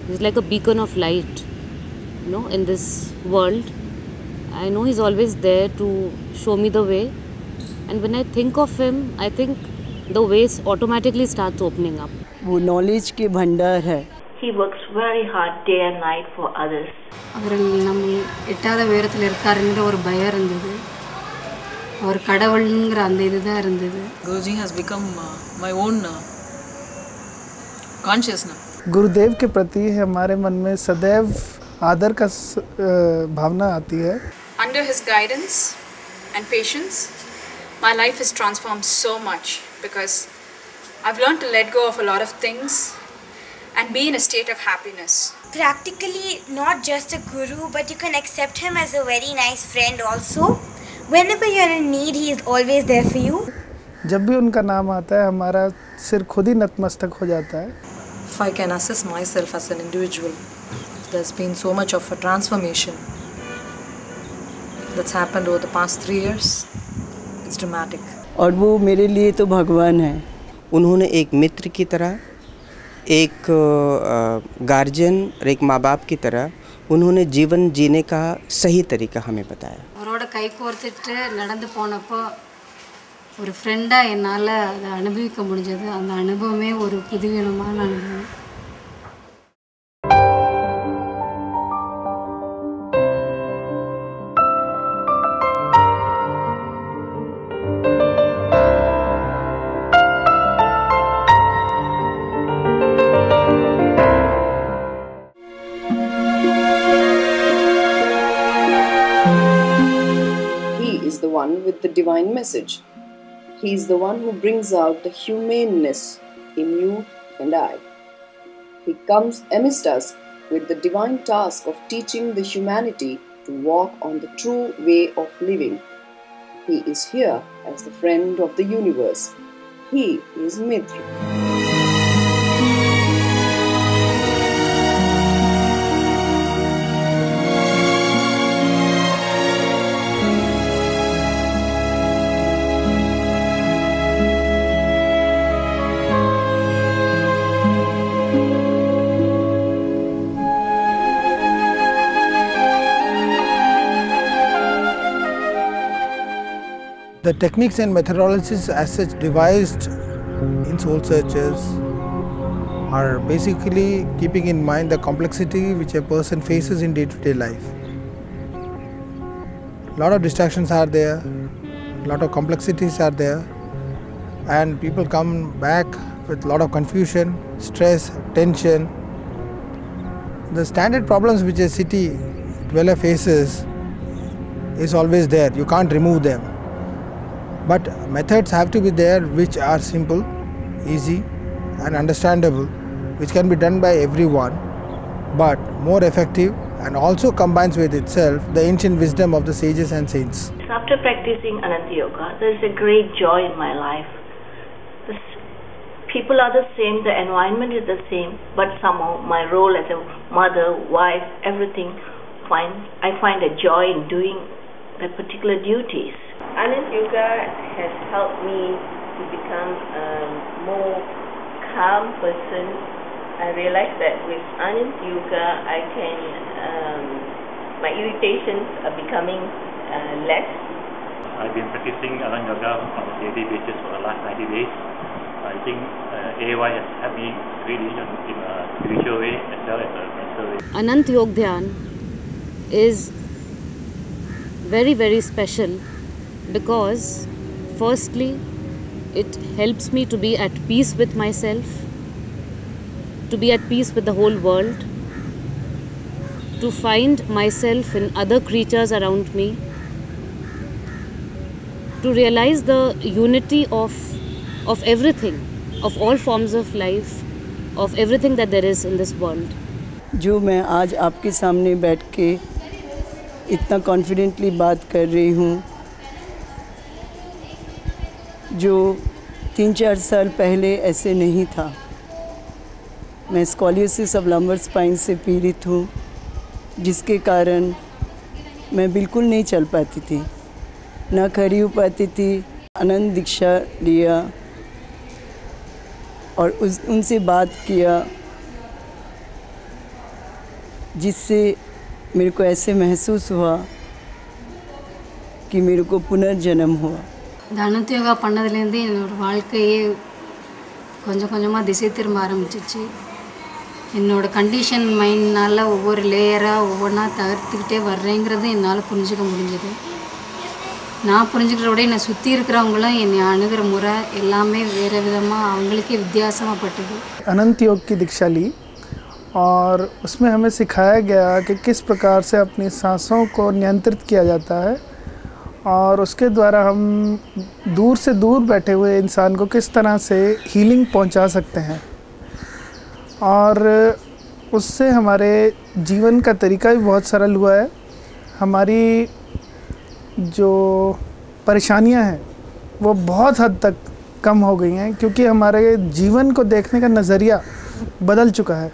He's like a beacon of light, in this world. I know he's always there to show me the way. And when I think of him, I think the ways automatically starts opening up. वो knowledge के भंडार है. He works very hard day and night for others. அவர்கள் நம்ம எட்டாத உயரத்தில் இருக்காருங்கிற ஒரு பயம் இருந்தது. அவர் கடவுள்ங்கிற அந்த இதுதான் இருந்தது. Guruji has become my own consciousness. गुरुदेव के प्रति हमारे मन में सदैव आदर का भावना आती है. Under his guidance and patience, my life has transformed so much because I've learned to let go of a lot of things and be in a state of happiness. Practically not just a guru, but you can accept him as a very nice friend also. Whenever you're in need, he is always there for you. जब भी उनका नाम आता है हमारा सिर खुद ही नतमस्तक हो जाता है. If I can assess myself as an individual, there's been so much of a transformation that's happened over the past 3 years. It's dramatic. और वो मेरे लिए तो भगवान है. उन्होंने एक मित्र की तरह, एक गार्जियन और एक माँ बाप की तरह उन्होंने जीवन जीने का सही तरीका हमें बताया. அவரோட கை கோர்த்துட்டு நடந்து போனப்போ ஒரு ஃப்ரெண்டாக என்னால் அதை அனுபவிக்க முடிஞ்சது. அந்த அனுபவமே ஒரு புதுவிதமான அனுபவம். The one with the divine message. He is the one who brings out the humaneness in you and I. He comes amidst us with the divine task of teaching the humanity to walk on the true way of living. He is here as the friend of the universe. He is Mitra. The techniques and methodologies as such devised in Soul Searchers are basically keeping in mind the complexity which a person faces in day-to-day life. A lot of distractions are there, a lot of complexities are there, and people come back with a lot of confusion, stress, tension. The standard problems which a city dweller faces is always there, you can't remove them. But methods have to be there which are simple, easy and understandable, which can be done by everyone, but more effective and also combines with itself the ancient wisdom of the sages and saints. After practicing Ananta Yoga, there is a great joy in my life. People are the same, the environment is the same, but somehow my role as a mother, wife, everything, I find a joy in doing the particular duties. Ananta Yoga has helped me to become a more calm person. I realized that with Ananta Yoga, I can, my irritations are becoming less. I've been practicing Ananta Yoga on a daily basis for the last 90 days. I think AY has helped me really in a spiritual way as well as a mental way. Ananta Yoga Dhyan is very, very special because firstly it helps me to be at peace with myself, to be at peace with the whole world, to find myself in other creatures around me, to realize the unity of everything, of all forms of life, of everything that there is in this world. जो मैं आज आपके सामने बैठ के इतना confidently बात कर रही हूँ, जो 3-4 साल पहले ऐसे नहीं था. मैं स्कॉलियोसिस ऑफ लंबर स्पाइन से पीड़ित हूँ, जिसके कारण मैं बिल्कुल नहीं चल पाती थी, ना खड़ी हो पाती थी. आनंद दीक्षा लिया और उनसे बात किया जिससे मेरे को ऐसे महसूस हुआ कि मेरे को पुनर्जन्म हुआ। இந்த அனந்த யோகா பண்ணதுலேருந்து என்னோடய வாழ்க்கையே கொஞ்சம் கொஞ்சமாக திசை திரும்ப ஆரம்பிச்சிச்சு. என்னோடய கண்டிஷன் மைண்ட்னால் ஒவ்வொரு லேயராக ஒவ்வொன்றா தகர்த்துக்கிட்டே வர்றேங்கிறது என்னால் புரிஞ்சுக்க முடிஞ்சது. நான் புரிஞ்சுக்கிறத விட என்னை சுற்றி இருக்கிறவங்களும் என்னை அணுகிற முறை எல்லாமே வேறு விதமாக அவங்களுக்கே வித்தியாசமாகப்பட்டது. अनंत योग की दीक्षा ली और उसमें हमें सिखाया गया कि किस प्रकार से अपनी सांसों को नियंत्रित किया जाता है और उसके द्वारा हम दूर से दूर बैठे हुए इंसान को किस तरह से हीलिंग पहुंचा सकते हैं और उससे हमारे जीवन का तरीका भी बहुत सरल हुआ है। हमारी जो परेशानियां हैं वो बहुत हद तक कम हो गई हैं क्योंकि हमारे जीवन को देखने का नज़रिया बदल चुका है।